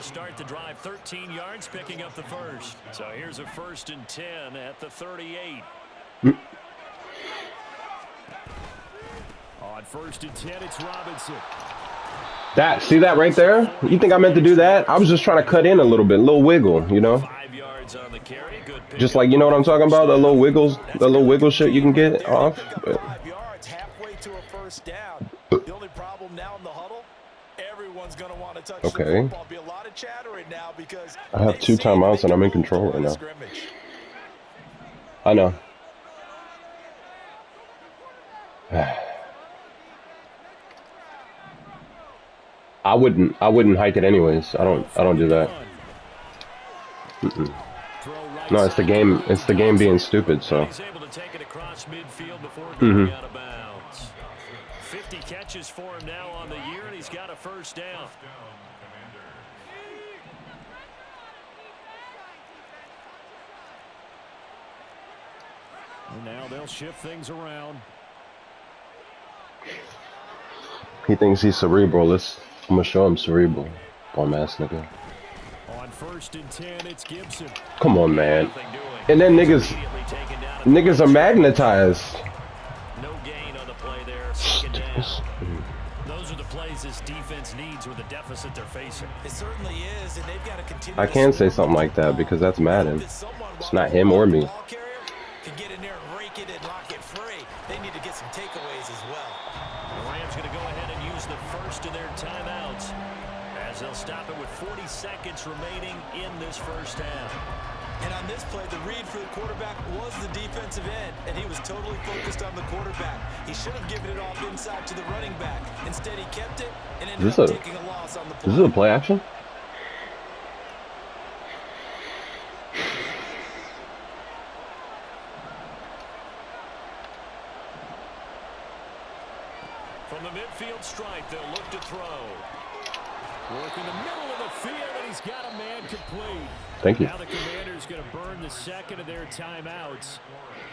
start the drive 13 yards, picking up the first. So here's a 1st and 10 at the 38. On 1st and 10, it's Robinson. See that right there? You think I meant to do that? I was just trying to cut in a little bit, a little wiggle, you know? 5 yards on the carry. Good pick. Just like, you know what I'm talking about? The little wiggle shit you can get off. But 5 yards, halfway to a 1st down. The only problem now in the huddle, everyone's going to want to touch the football. Be a lot of chatter right now because I have 2 timeouts and I'm in control right now. I know. I wouldn't hike it anyways. I don't do that. No, it's the game. It's the game being stupid. So. He's able to take it across midfield before going out of bounds. 50 catches for him now on the year, and he's got a 1st down. And now they'll shift things around. He thinks he's cerebral. I'm gonna show him cerebral. Bum ass nigga. On 1st and 10, it's Gibson. Come on, man. And then niggas are magnetized. No gain on the play there. 2nd down. Those are the plays this defense needs with the deficit they're facing. It certainly is, and they've got to continue. I can't say something like that because that's Madden. It's not him or me. Can get in there and rake it and lock it free. They need to get some takeaways as well. The Rams going to go ahead and use the first of their timeouts as they'll stop it with 40 seconds remaining in this 1st half. And on this play, the read for the quarterback was the defensive end, and he was totally focused on the quarterback. He should have given it off inside to the running back. Instead, he kept it and ended up taking a loss on the play. Is this a play action? From the midfield stripe, they'll look to throw. Working the middle of the field, and he's got a man complete. Thank you. Now the Commanders going to burn the 2nd of their timeouts.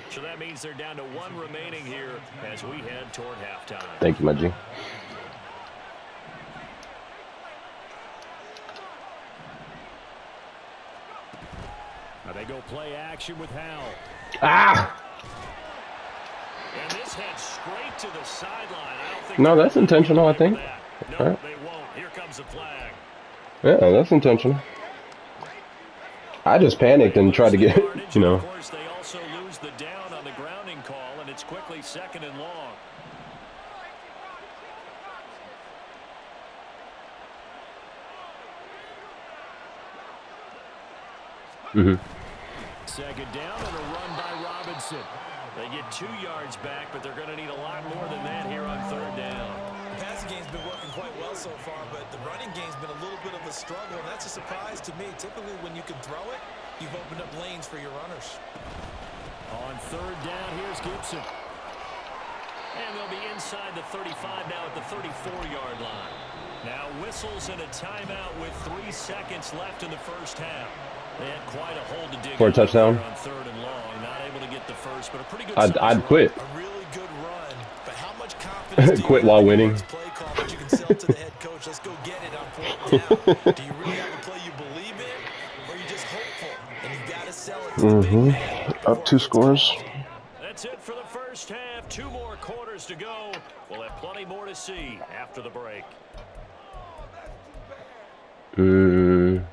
So that means they're down to 1 remaining here as we head toward halftime. Thank you, my G. Now they go play action with Howell. Ah! And this head straight to the sideline. I don't think No, that's intentional, I think. No, right. They won't. Here comes the flag. Yeah, that's intentional. I just panicked and tried to get, you know. Of course, they also lose the down on the grounding call, and it's quickly 2nd and long. Mm-hmm. 2nd down and a run by Robinson. They get 2 yards back, but they're going to need a lot more than that here on 3rd down. The passing game's been working quite well so far, but the running game's been a little bit of a struggle, and that's a surprise to me. Typically, when you can throw it, you've opened up lanes for your runners. On 3rd down, here's Gibson. And they'll be inside the 35 now at the 34-yard line. Now whistles and a timeout with 3 seconds left in the 1st half. They had quite a hole to dig for a touchdown. On 3rd and long, not able to get the first, but a pretty good. I'd quit. A really good run, but how much confidence quit while winning. Play call that you can sell to the head coach. Let's go get it on 4th down. Do you really have a play you believe in, or are you just hopeful? And you got to sell it to the big man. Up 2 scores. That's it for the 1st half. 2 more quarters to go. We'll have plenty more to see after the break. And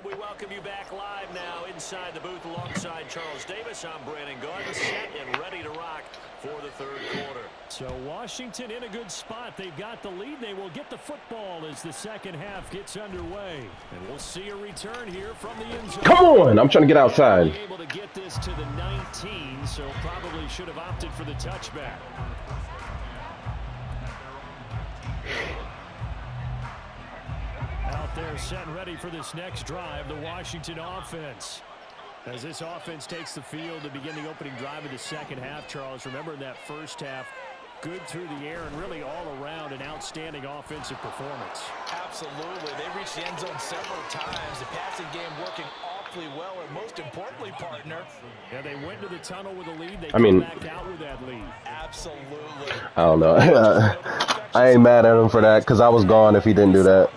we welcome you back live now inside the booth alongside Charles Davis. I'm Brandon Gaudin, set and ready to rock for the 3rd quarter. So Washington in a good spot. They've got the lead. They will get the football as the 2nd half gets underway. And we'll see a return here from the end zone. Come on, I'm trying to get outside. Able to get this to the 19, so probably should have opted for the touchback. Out there set and ready for this next drive, the Washington offense. As this offense takes the field to begin the opening drive of the 2nd half, Charles, remember in that 1st half, good through the air and really all around an outstanding offensive performance. Absolutely. They reached the end zone several times. The passing game working off awfully well, and most importantly, partner. Yeah, they went to the tunnel with a lead. They I mean, come back out with that lead. Absolutely. I don't know. I ain't mad at him for that because I was gone if he didn't do that.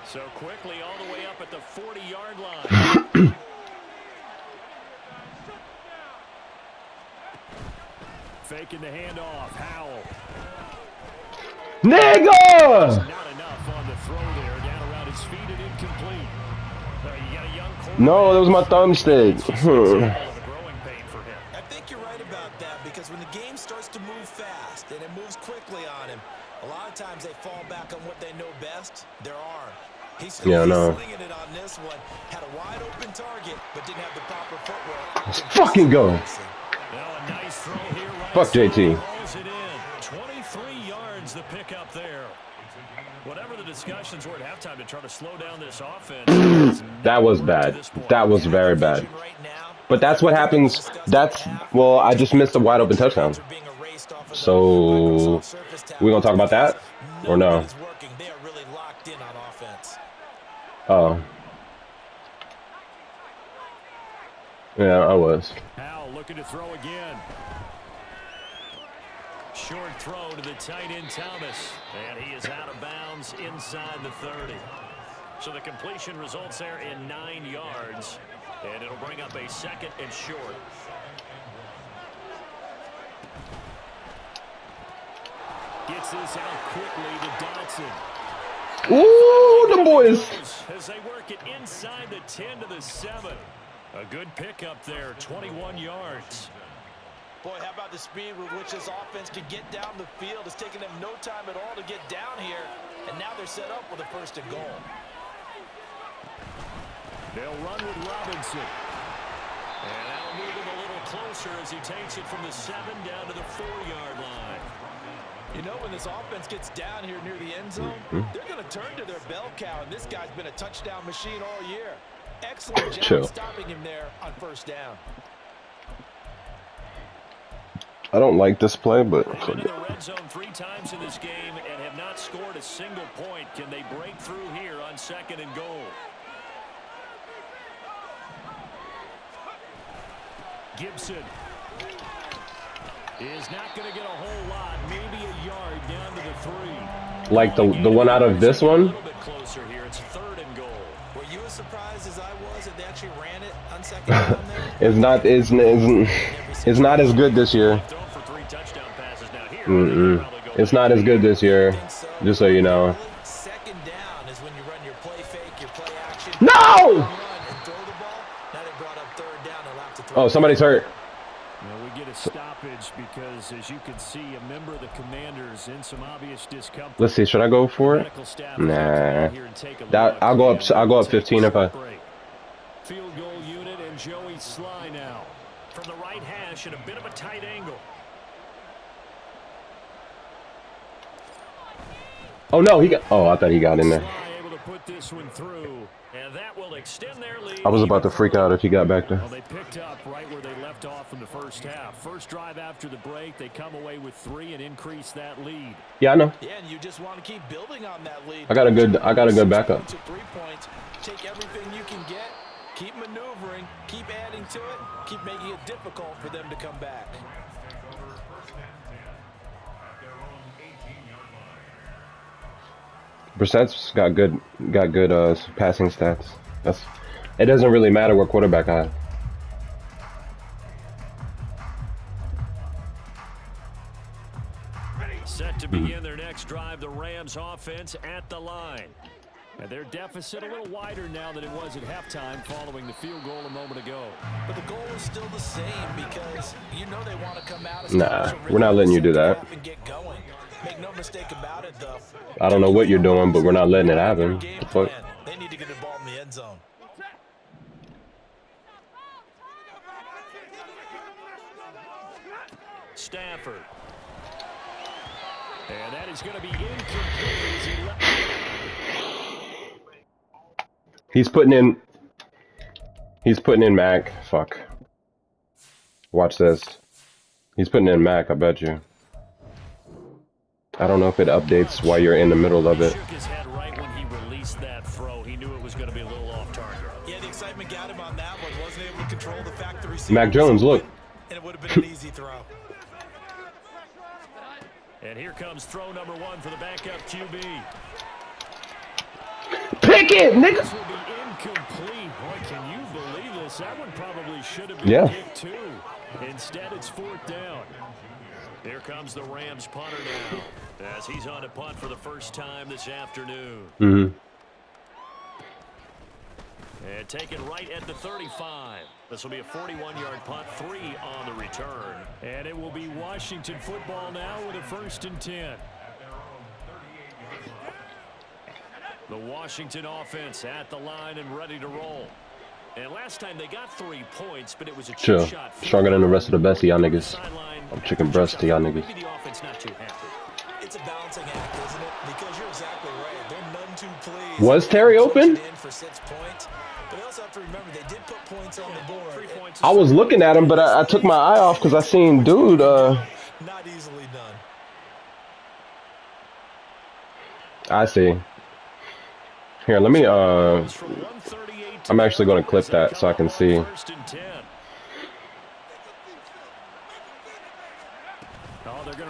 So quickly all the way up at the 40-yard line. Faking the handoff. Howell. Nigga! Not enough on the throw there. Down around his feet and incomplete. You got a young No, that was my thumbstick. I think you're right about that because when the game starts to move fast and it moves quickly on him, a lot of times they fall back on what they know best, their arm. He's slinging it on this one. Had a wide open target, but didn't have the proper footwork. Let's fucking go. Now a nice throw here. Right. Fuck JT. Rolls it in. 23 yards the pickup there. Whatever the discussions were at halftime to try to slow down this offense. That was bad. That was very bad. But that's what happens. Well, I just missed a wide open touchdown. So, we gonna talk about that or no? Oh. Yeah, I was. Howell looking to throw again. Short throw to the tight end Thomas. And he is out of bounds inside the 30. So the completion results there in 9 yards. And it'll bring up a second and short. Gets this out quickly to Dotson. Ooh, the boys. As they work it inside the 10 to the 7. A good pickup there, 21 yards. Boy, how about the speed with which this offense can get down the field? It's taken them no time at all to get down here, and now they're set up with a first and goal. They'll run with Robinson. And that'll move him a little closer as he takes it from the 7 down to the 4-yard line. You know, when this offense gets down here near the end zone, they're going to turn to their bell cow, and this guy's been a touchdown machine all year. Excellent job stopping him there on first down. I don't like this play, but They've been in the red zone 3 times in this game and have not scored a single point. Can they break through here on 2nd and goal? Gibson is not going to get a whole lot, maybe a yard down to the 3. Like the one out of this one? A little bit closer here. It's 3rd and goal. Were you as surprised as I was that they actually ran it on 2nd down there? It's not as good this year. It's not as good this year. Just so you know. 2nd down is when you run your play fake, your play action. No! Oh, somebody's hurt. Well, we get a stoppage because, as you can see, a member of the Commanders in some obvious discomfort. Let's see. Should I go for it? Nah. I'll go up 15 if I. Field goal unit and Joey Sly now from the right hash at a bit of a tight angle. Oh no, he got. Oh, I thought he got in there. Able to put this one through, and that will extend their lead. I was about to freak out if he got back there. Well, they picked up right where they left off in the first half. First drive after the break, they come away with 3 and increase that lead. Yeah, I know. Yeah, and you just want to keep building on that lead. I got a good backup. 3 points. Take everything you can get. Keep maneuvering. Keep adding to it. Keep making it difficult for them to come back. Brissett's got good passing stats. It doesn't really matter what quarterback I have. Set to begin their next drive, the Rams offense at the line. And their deficit a little wider now than it was at halftime following the field goal a moment ago. But the goal is still the same because you know they want to come out. Nah, we're not letting you do that. Make no mistake about it, though. I don't know what you're doing, but we're not letting it happen. The fuck? They need to get the ball in the end zone. Stafford. And that is going to be incomplete as he left. He's putting in Mac. Fuck. Watch this. He's putting in Mac, I bet you. I don't know if it updates while you're in the middle of it. He shook his head right when he released that throw. He knew it was going to be a little off target. Yeah, the control the fact the receiver Mac Jones, look. and it would have been an easy throw. And here comes throw number 1 for the backup QB. Pick it, nigga. This will be incomplete. Boy, can you believe this? That one probably should have been picked too. Instead, it's 4th down. Here comes the Rams punter now, as he's on to punt for the first time this afternoon. Mm-hmm. And taken right at the 35. This will be a 41-yard punt, 3 on the return. And it will be Washington football now with a 1st and 10. The Washington offense at the line and ready to roll. And last time they got 3 points, but it was a shot. Stronger than the rest of the best of y'all niggas. I'm chicken breast to y'all niggas. Maybe the offense not too happy. It's a balancing act, isn't it? Because you're exactly right. They're none too pleased. Was Terry open? For 6 points. But they also have to remember they did put points on the board. 3 points. I was looking at him, but I took my eye off because I seen dude. Not easily done. I see. Here, let me. I'm actually going to clip that so I can see.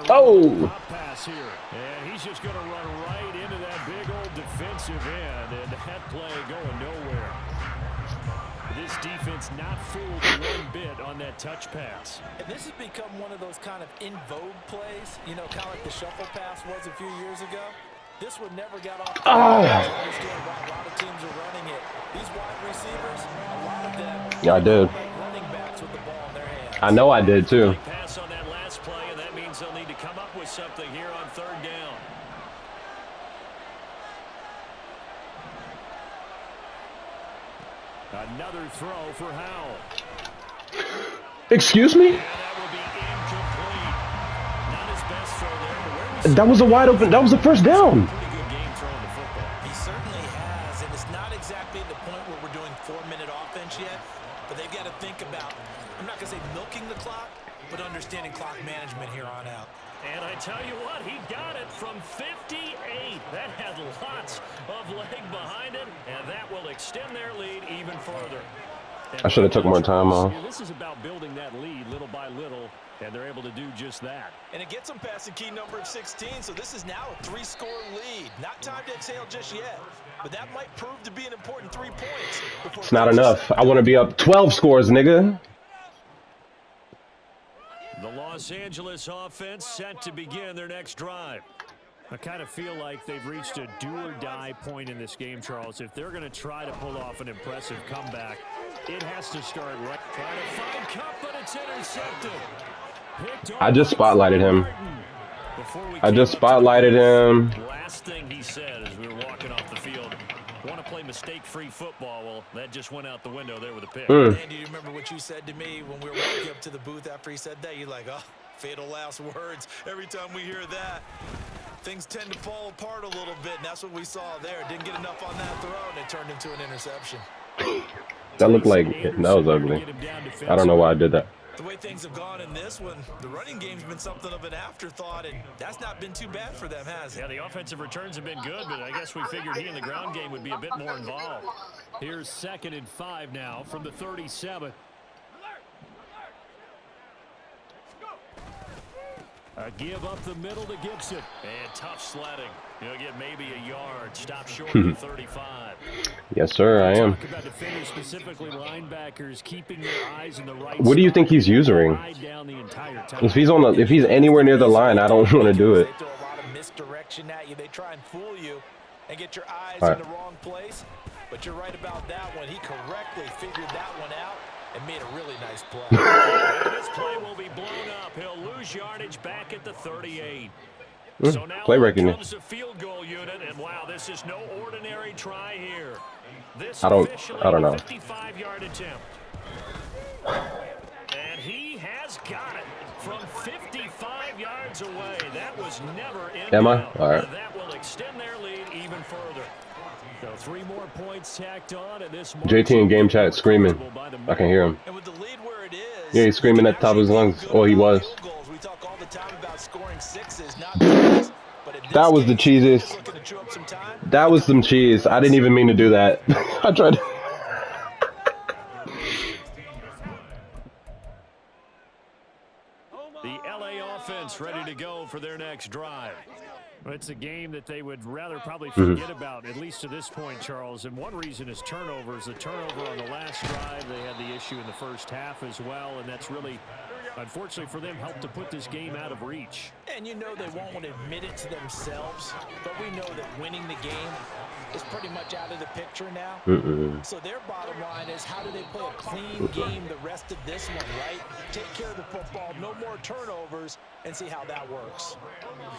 Oh! Pass here. And he's just going to run right into that big old defensive end, and that play going nowhere. This defense not fooled one bit on that touch pass. And this has become one of those kind of in vogue plays, you know, kind of like the shuffle pass was a few years ago. This one never got off. I understand why a lot of teams are running it. These wide receivers, a lot of them. Yeah, I did. Running backs with the ball in their hands. I know I did too. Pass on that last play, and that means they'll need to come up with something here on 3rd down. Another throw for Howell. Excuse me? And that will be incomplete. Not his best throw there, but where was That was a wide open. That was a 1st down. pretty good game throwing the football. He certainly has, and it's not exactly the point where we're doing 4-minute offense yet, but they've got to think about, I'm not going to say milking the clock, but understanding clock management here on out. And I tell you what, he got it from 58. That had lots of leg behind it, and that will extend their lead even further. I should have took more time off. This is about building that lead little by little, and they're able to do just that. And it gets them past the key number of 16, so this is now a 3-score lead. Not time to exhale just yet, but that might prove to be an important 3 points. It's not enough. I want to be up 12 scores, nigga. The Los Angeles offense set to begin their next drive. I kind of feel like they've reached a do-or-die point in this game, Charles. If they're going to try to pull off an impressive comeback, it has to start right. Trying to find Cup, but it's intercepted. I just spotlighted him. I just spotlighted him. Last thing he said as we were walking off the field, want to play mistake-free football. Well, that just went out the window there with a pick. And do you remember what you said to me when we were walking up to the booth after he said that? You're like, oh, fatal last words. Every time we hear that, things tend to fall apart a little bit, and that's what we saw there. Didn't get enough on that throw, and it turned into an interception. That looked like that was ugly. I don't know why I did that. The way things have gone in this one, the running game's been something of an afterthought, and that's not been too bad for them, has it? Yeah, the offensive returns have been good, but I guess we figured he in the ground game would be a bit more involved. Here's 2nd and 5 now from the 37. A give up the middle to Gibson. And tough sledding. He'll get maybe a yard. Stop short of the 35. Yes, sir, I am. Talk about defenders, specifically linebackers, keeping their eyes in the right What do you think he's using? If he's anywhere near the line, I don't want to do it. They throw a lot of misdirection at you. They try and fool you and get your eyes All right. in the wrong place. But you're right about that one. He correctly figured that one out and made a really nice play. And this play will be blown up. He'll lose yardage back at the 38. So now Play recognition. comes the field goal unit, and wow, this is no ordinary try here. This I don't know. 55-yard attempt. And he has got it from 55 yards away. That was never in. Am I? All right. That will extend their lead even further. So 3 more points tacked on, and this JT in game chat screaming. I can hear him. And with the lead where it is, Yeah, he's screaming at the top of his lungs. Oh, he was. We talk all the time about scoring sixes, not points, but in this That was the case, cheesiest. looking to chew up some time. That was some cheese. I didn't even mean to do that. I tried to. for their next drive. It's a game that they would rather probably forget about, at least to this point, Charles. And one reason is turnovers. The turnover on the last drive, they had the issue in the first half as well, and that's really, unfortunately for them, helped to put this game out of reach. And you know they won't want to admit it to themselves, but we know that winning the game is pretty much out of the picture now. So their bottom line is, how do they play a clean game the rest of this one, right? Take care of the football, no more turnovers, and see how that works.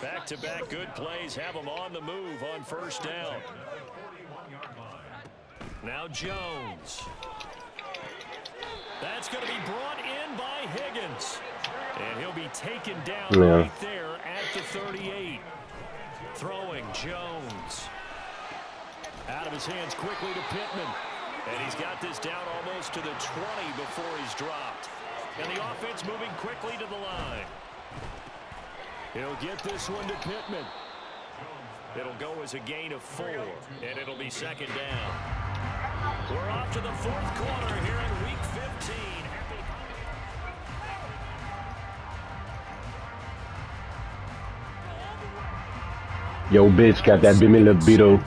Back-to-back good plays have them on the move on first down. Now Jones. That's going to be brought in by Higgins. And he'll be taken down right there at the 38. Throwing Jones. Out of his hands quickly to Pittman. And he's got this down almost to the 20 before he's dropped. And the offense moving quickly to the line. He'll get this one to Pittman. It'll go as a gain of 4, and it'll be second down. We're off to the fourth quarter here in Week 15. Yo, bitch, got that Bimmy Libido.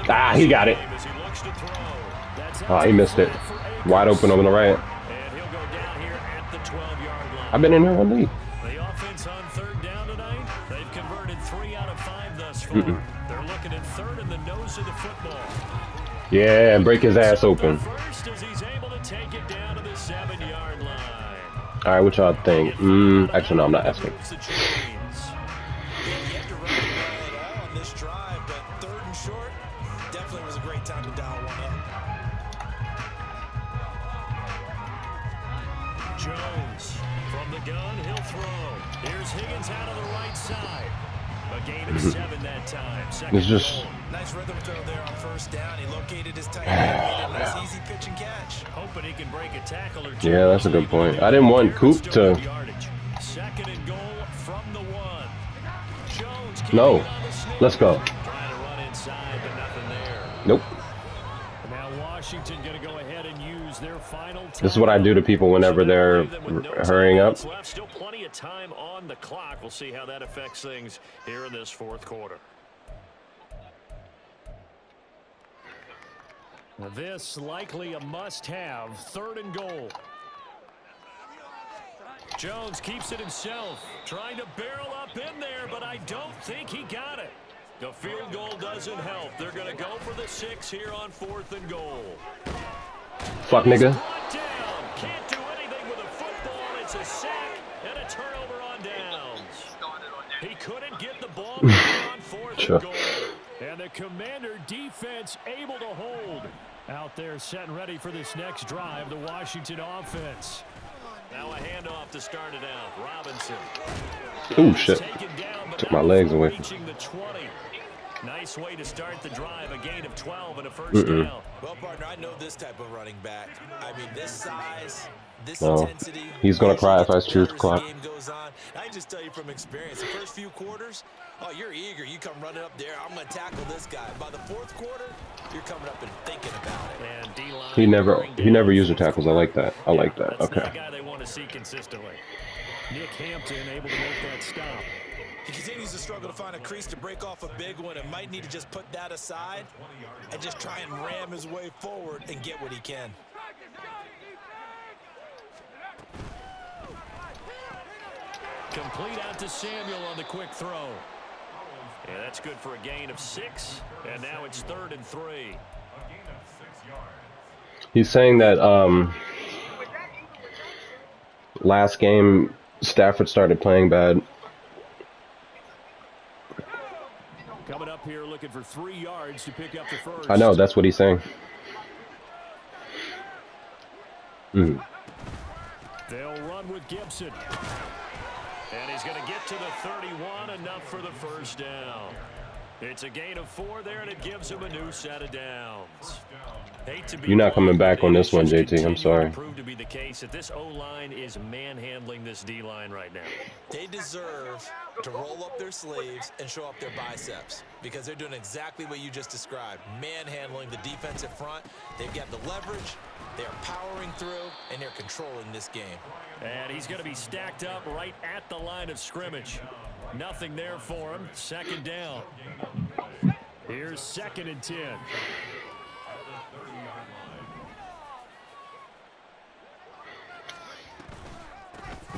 Ah, he got it. Oh, he missed it. Wide open over the right. I've been in here one day. The offense on third down tonight, they've converted 3 out of 5 thus far. They're looking at third in the nose of the football. Yeah, and break his ass open. First as he's able to take it down to the 7-yard line. All right, what y'all think? Actually, no, I'm not asking. Jones from the gun, he'll throw. Here's Higgins out of the right side. A gain of 7 that time. It's just nice rhythm throw there on first down. He located his tight end, made a nice easy pitch and catch. Hoping he can break a tackle or two. yeah, that's a good point. I didn't want Coop to. Second and goal from the 1. Jones No, let's go. Trying to run inside, but nothing there. Nope. Now Washington going to go ahead and use their final time. This is what I do to people whenever they're hurrying up. Still plenty of time on the clock. We'll see how that affects things here in this fourth quarter. This likely a must-have. Third and goal. Jones keeps it himself, trying to barrel up in there, but I don't think he got it. The field goal doesn't help. They're going to go for the 6 here on 4th and goal. Fuck, nigga. Can't do anything with a football. It's a sack and a turnover on downs. He couldn't get the ball on 4th and goal. And the Commander defense able to hold. Out there set and ready for this next drive, the Washington offense. Now a handoff to start it out. Robinson. Oh, shit. Took my legs away. Reaching the 20. Nice way to start the drive. A gain of 12 and a first down. Well, partner, I know this type of running back. I mean, this size, this intensity. He's going to cry if I choose clock. Game goes on. I can just tell you from experience, the first few quarters, oh, you're eager. You come running up there. I'm going to tackle this guy. By the fourth quarter, you're coming up and thinking about it. And he never used the tackles. I like that. I like that. That's Okay. the guy they want to see consistently. Nick Hampton able to make that stop. He continues to struggle to find a crease to break off a big one and might need to just put that aside and just try and ram his way forward and get what he can. Complete out to Samuel on the quick throw. Yeah, that's good for a gain of 6, and now it's 3rd and 3. He's saying that last game Stafford started playing bad. Coming up here looking for 3 yards to pick up the first. I know, that's what he's saying. They'll run with Gibson. And he's going to get to the 31, enough for the first down. It's a gain of 4 there, and it gives him a new set of downs. You're not coming back on this one, JT. I'm sorry. Proved to be the case that this O-line is manhandling this D-line right now. They deserve to roll up their sleeves and show up their biceps because they're doing exactly what you just described, manhandling the defensive front. They've got the leverage, they're powering through, and they're controlling this game. And he's going to be stacked up right at the line of scrimmage. Nothing there for him. Second down. Here's 2nd and 10.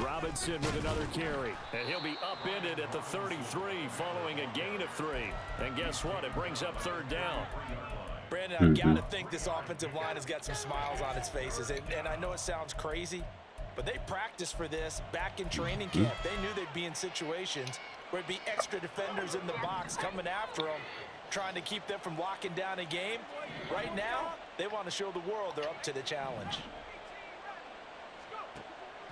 Robinson with another carry. And he'll be upended at the 33 following a gain of 3. And guess what? It brings up 3rd down. Brandon, I've got to think this offensive line has got some smiles on its faces. And I know it sounds crazy, but they practiced for this back in training camp. They knew they'd be in situations where it'd be extra defenders in the box coming after them, trying to keep them from locking down a game. Right now, they want to show the world they're up to the challenge.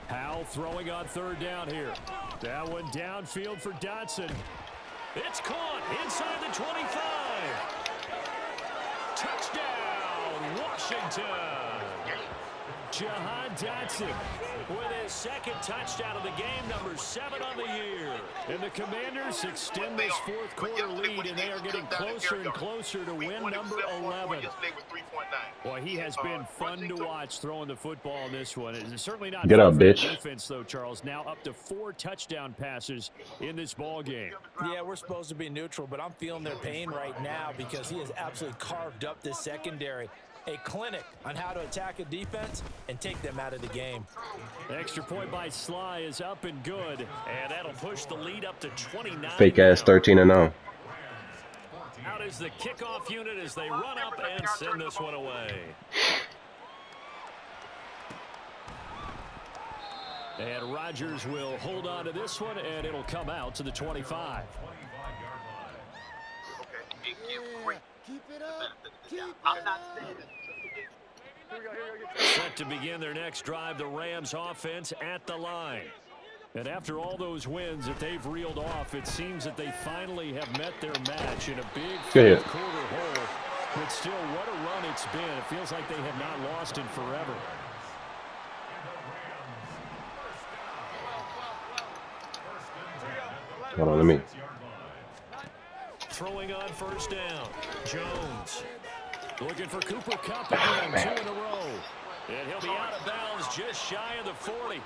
Howell throwing on 3rd down here. That one downfield for Dotson. It's caught inside the 25. Touchdown, Washington. Jahan Dotson with his 2nd touchdown of the game, number 7 on the year. And the Commanders extend this 4th quarter lead, and they are getting closer and closer to win number 11. Boy, he has been fun to watch throwing the football in this one. It's certainly not get up, bitch. Defense, though, Charles. Now up to 4 touchdown passes in this ball game. Yeah, we're supposed to be neutral, but I'm feeling their pain right now because he has absolutely carved up this secondary. A clinic on how to attack a defense and take them out of the game. Extra point by Sly is up and good, and that'll push the lead up to 29. Fake ass 13-0. Out is the kickoff unit as they run up and send this one away. And Rodgers will hold on to this one, and it'll come out to the 25. Keep it up. Keep it up. Set to begin their next drive, the Rams offense at the line. And after all those wins that they've reeled off, it seems that they finally have met their match in a big 4th quarter hole. But still, what a run it's been. It feels like they have not lost in forever. Hold on, let me. Throwing on 1st down. Jones looking for Cooper Kupp again, 2 in a row. And he'll be out of bounds just shy of the 40.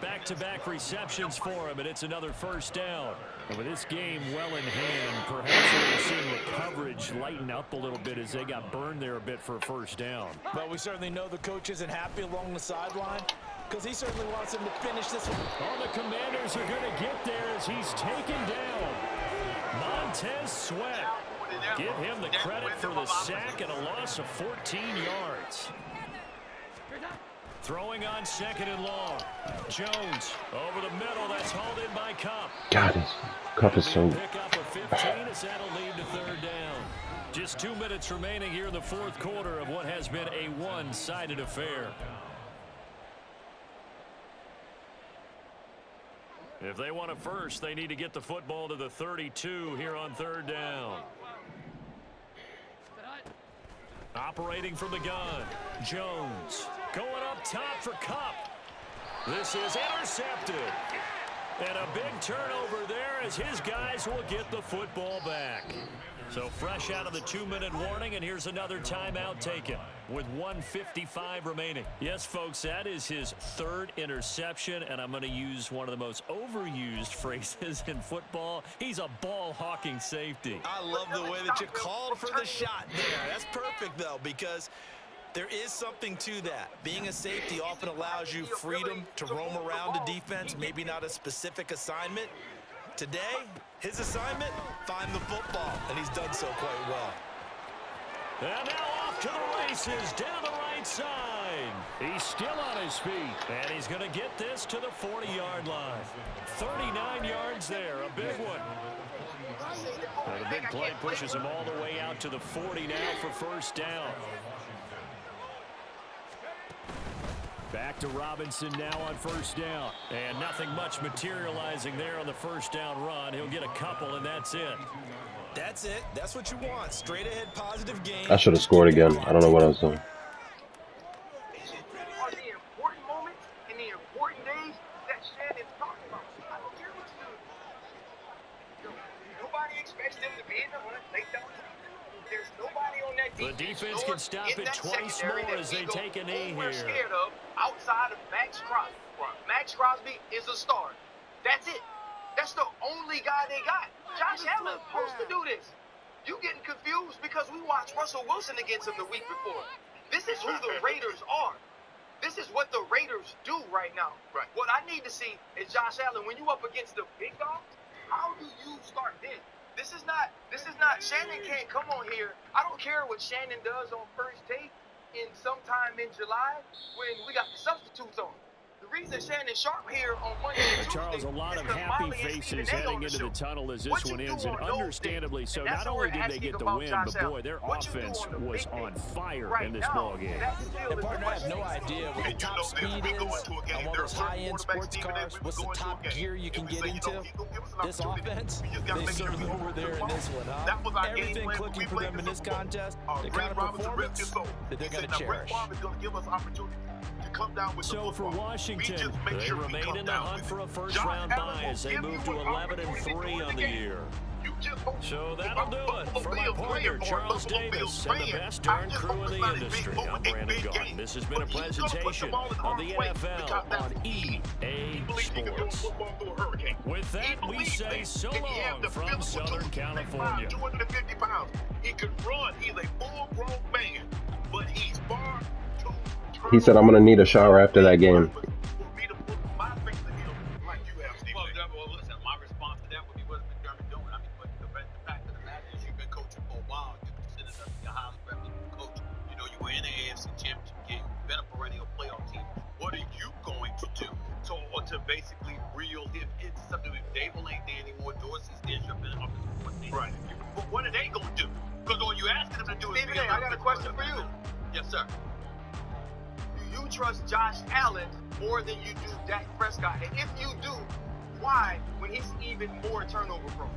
Back-to-back receptions for him, and it's another 1st down. And with this game well in hand, perhaps we're seeing the coverage lighten up a little bit as they got burned there a bit for a 1st down. But we certainly know the coach isn't happy along the sideline because he certainly wants him to finish this one. All the Commanders are going to get there as he's taken down. Montez Sweat. Give him the credit for the sack and a loss of 14 yards. Throwing on 2nd and long. Jones over the middle. That's hauled in by Kupp. God, this Kupp is so Pick up a 15 as that'll lead to 3rd down. Just 2 minutes remaining here in the 4th quarter of what has been a one-sided affair. If they want a first, they need to get the football to the 32 here on 3rd down. Operating from the gun. Jones going up top for Kupp. This is intercepted. And a big turnover there as his guys will get the football back. So fresh out of the 2-minute warning, and here's another timeout taken with 1:55 remaining. Yes, folks, that is his 3rd interception, and I'm going to use one of the most overused phrases in football. He's a ball-hawking safety. I love the way that you called for the shot there. That's perfect, though, because there is something to that. Being a safety often allows you freedom to roam around the defense, maybe not a specific assignment. Today, his assignment, find the football, and he's done so quite well. And now off to the races, down the right side. He's still on his feet, and he's going to get this to the 40-yard line. 39 yards there, a big one. And the big play pushes him all the way out to the 40 now for 1st down. Back to Robinson now on 1st down. And nothing much materializing there on the 1st down run. He'll get a couple, and that's it. That's it. That's what you want. Straight ahead, positive game. I should have scored again. I don't know what I was doing. Are the important moments and the important days that Shannon's talking about. I don't care what you do. Nobody expects them to be in the hunt late down the season. There's nobody on that The defense. defense can stop it twice more as they take a knee We're here. scared of outside of Max Crosby. Max Crosby is a star. That's it. That's the only guy they got. Josh Allen's supposed to do this. You getting confused because we watched Russell Wilson against him the week before. This is who the Raiders are. This is what the Raiders do right now. Right. What I need to see is Josh Allen, when you up against the big dogs, how do you start then? This is not Shannon can't come on here. I don't care what Shannon does on first take in sometime in July when we got the substitutes on. The reason Shannon Sharp here on Monday and Tuesday Charles, a lot is of 'cause happy Miley and Stephen faces A heading on the into show. the tunnel as this What you one do ends, and on those understandably things, so. and that's Not what only we're did they asking get the about win, Josh but boy, Allen. their What you do offense on the was big on things fire right in this now, ball game. that still And is partner, the I have no question. idea what the top speed is on one of those high-end sports cars. What's the top gear you can get into? This offense, they certainly were there in this one, huh? Everything clicking for them in this contest, the kind of performance that they're going to cherish. So for Washington, they remain in the hunt for a first-round bye as they move to 11-3 on the year. So that'll do it for my partner, Charles Davis, and the best darn crew in the industry. I'm Brandon Gaudin. This has been a presentation of the NFL on EA Sports. With that, we say so long from Southern California. 250 pounds. He can run. He's a full-grown man, but he's far too. He said, I'm going to need a shower after that game. Well, listen, my response to that would be what McDermott doing. I mean, but the fact of the matter is you've been coaching for a while. You're considered to be a highly reputable coach. You know, you were in the AFC Championship game. You've been a perennial playoff team. What are you going to do to basically reel him into something? If Dable ain't there anymore, Dorsey's there, you've been up to 14. Right. What are they going to do? Because all you asking them to do is... Stephen A., I got a question for you. Yes, sir. Do you trust Josh Allen more than you do Dak Prescott? And if you do, why when he's even more turnover prone?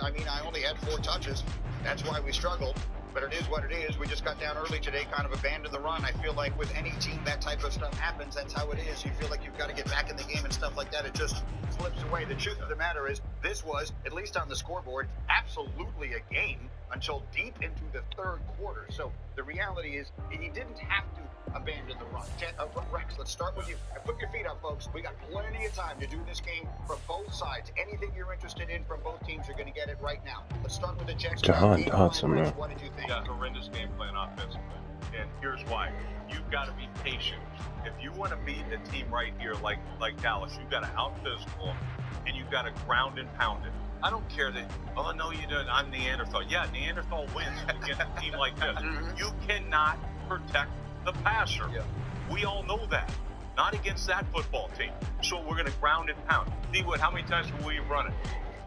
I mean, I only had 4 touches. That's why we struggled. But it is what it is. We just got down early today, kind of abandoned the run. I feel like with any team, that type of stuff happens. That's how it is. You feel like you've got to get back in the game and stuff like that. It just slips away. The truth of the matter is, this was, at least on the scoreboard, absolutely a game until deep into the third quarter. So the reality is, he didn't have to abandon the run. Rex, let's start with you. Put your feet up, folks. We got plenty of time to do this game from both sides. Anything you're interested in from both teams, you're going to get it right now. Let's start with the Jets. Jahan Dotson, man. What did you think? Got horrendous game plan offensively, and here's why: you've got to be patient. If you want to beat a team right here, like Dallas, you've got to out-physical them, and you've got to ground and pound it. I don't care that. Oh no, you don't. I'm Neanderthal. Yeah, Neanderthal wins against a team like this. You cannot protect the passer. Yeah. We all know that. Not against that football team. So we're going to ground and pound. D-Wood, how many times will we run it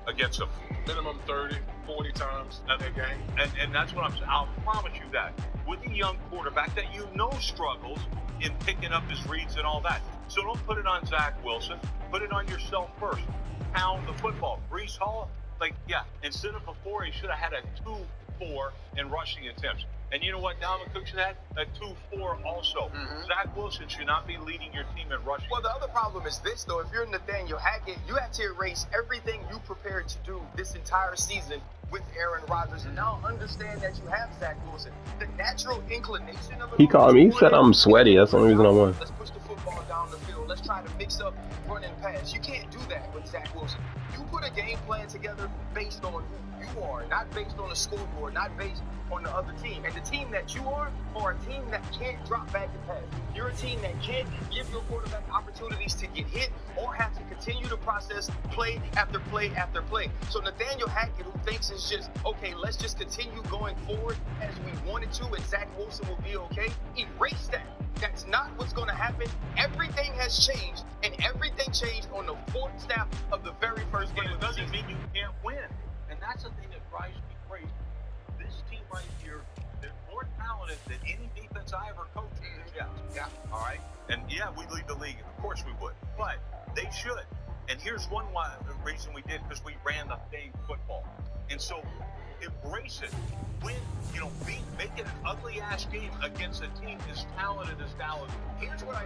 against them? Minimum 30, 40 times in a game. And that's what I'm saying. I'll promise you that. With a young quarterback that you know struggles in picking up his reads and all that. So don't put it on Zach Wilson. Put it on yourself first. Pound the football. Breece Hall, instead of a 4, he should have had a 2-4 in rushing attempts. And you know what Dalvin Cook should have? A 2-4 also. Zach Wilson should not be leading your team in rushing. Well, the other problem is this, though. If you're Nathaniel Hackett, you have to erase everything you prepared to do this entire season with Aaron Rodgers, and now understand that you have Zach Wilson. The natural inclination of it. He called me. He said I'm sweaty. That's the only reason I won. Let's push the football down the field. Let's try to mix up run and pass. You can't do that with Zach Wilson. You put a game plan together based on who you are, not based on the scoreboard, not based on the other team. And the team that you are a team that can't drop back and pass. You're a team that can't give your quarterback opportunities to get hit or have to continue to process play after play after play. So Nathaniel Hackett, who thinks it's just, okay, let's just continue going forward as we wanted to and Zach Wilson will be okay, erase that. That's not what's going to happen. Everything has changed, and everything changed on the 4th snap of the very first game. But it doesn't mean you can't win. And that's the thing that drives me crazy. this team right here, they're more talented than any defense I ever coached. Yeah, all right. And yeah, we lead the league. Of course we would. But they should. And here's one reason we did, because we ran the same football. And so embrace it. Win, make it an ugly ass game against a team as talented as Dallas. Here's what I